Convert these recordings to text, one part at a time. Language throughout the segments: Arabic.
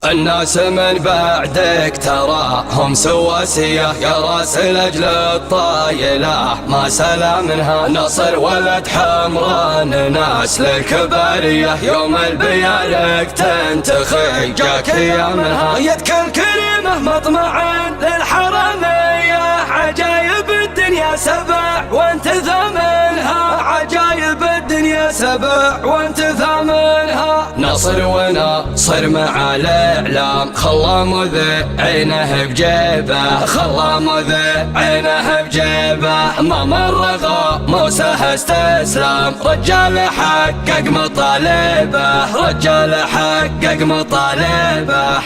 الناس من بعدك تراهم سواسية، يا راس لأجل الطايلة ما سلا منها. نصر ولد حمران ناس للكبارية، يوم البيارق تنتخي جاك يا منها. يدك الكريمة مطمعا للحرمية، عجايب الدنيا سبع وانت ثامنها، عجايب الدنيا سبع وانت ثامنها. نصر وناصر مع الإعلام خلى مذيعينه بجيبه، خلى مذيعينه بجيبه. ما مر موسى استسلام، رجال حقق مطالبه، رجال حقق مطالبه.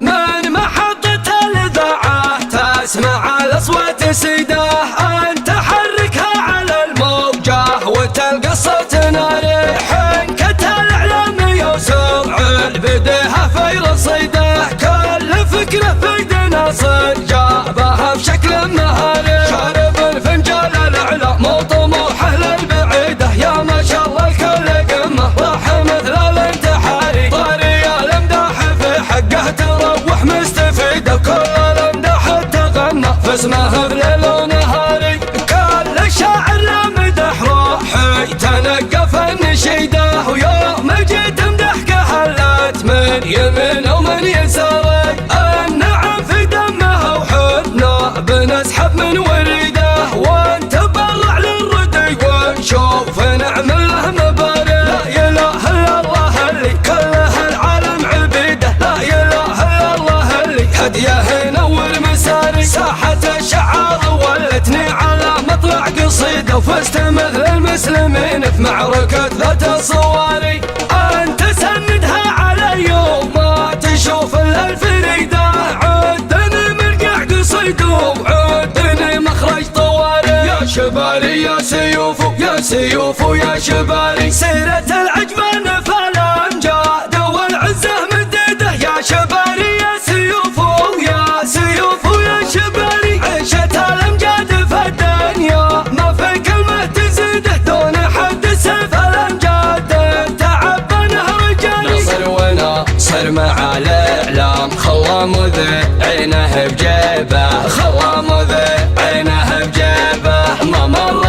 من محطة الإذاعة تسمع الأصوات سيده، أنت حركها على الموجة وتلقى صوت نارح. كتل إعلامي وسرع بديها في رصيده، كل فكرة في يد ناصر جابها بشكل مهاري. شارب الفنجان الإعلام وطموحه للبعيدة، يا ما شاء الله الكل قمة راح مثل الانتحاري. طاري الامداح في حقه تروح مستفيدة، وكل الامداح تغنى في اسمه بليل ونهاري. كل شاعر له مدح روحي تنقف النشيده، ويوم جيت امدحك هلت من يمين ومن يساري. النعم في دمها وحضنه بنسحب من وريده، وانت برع للردي ونشوف نعم له مباري. لا اله الا الله اللي كله العالم عبيده، لا اله الا الله اللي هديه ينور مساري. ساحة الشعار ولتني على مطلع قصيده، وفزت مثل المسلمين في معركة ذات الصواري. انت سندها علي وما تشوف الا الفريده، عدني مرقع قصيده وعدني مخرج طواري. يا شباري يا سيوف يا سيوف يا شباري، سيرة العجمان فالامجاد والعزه مديده. يا شباري يا سيوف يا سيوف يا شباري، عيشة الامجاد في الدنيا ما في كلمة تزيده، دون حد سيف الامجاد تعب نهر جاري. نصر وناصر مع الاعلام خلى مذيعينه بجيبه، خلى مذيعينه بجيبه. ما مر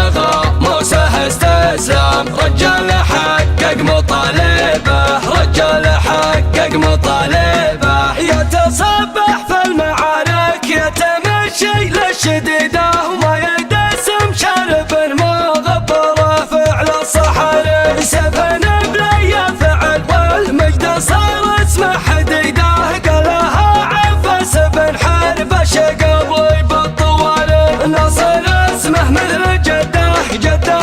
موسى استسلام، رجال حقق مطالبه، رجال حقق مطالبه. يتصبح في المعارك يتمشي للشديده، وما يدسم شارب مغبره فعل الصحاري. سفن بلي فعل والمجد صار اسمه حديده، قالها عفاس بن حرب شقبل بالطواري. نصر اسمه مثل جده، جده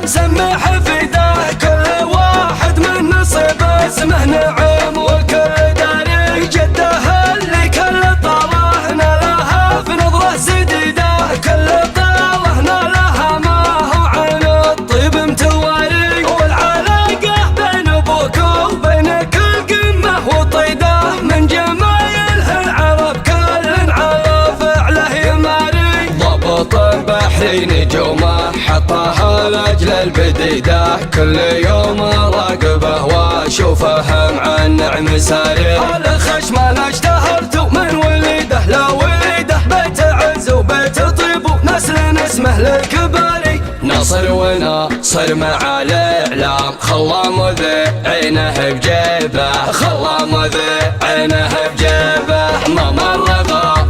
مسمح فيده، كل واحد من نصيب اسمه نعم والكل داري. جده اللي كل طاله نالها في نظره سديده، كل طاله نالها ما هو عن الطيب متواري. والعلاقه بين ابوك وبينك القمه وطيده، من جمايلها العرب كل على فعله يماري. ضبط البحر نجومه حطها لاجل البديده، كل يوم راقبه واشوفه مع النعم ساري. الخش ما اشتهرت من وليده لا وليده، بيت عز وبيت طيب ونسل اسمه للكباري. نصر وناصر مع الاعلام خلى مذيعينه بجيبه، خلى مذيعينه بجيبه. ما مر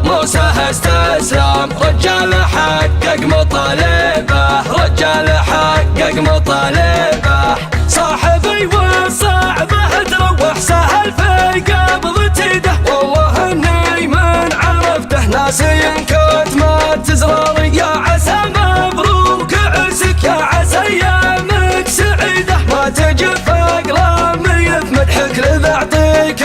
موسى استسلام، رجال حقق مطالبه، رجال حقق مطالبه. صاحبي وصعبه تروح سهل في قبضة يده، والله اني من عرفته ناسي كنت ما تزراري. يا عسى مبروك عسك، يا عسى ايامك سعيده، ما تجف اقلامي في مدحك لذا اعطيك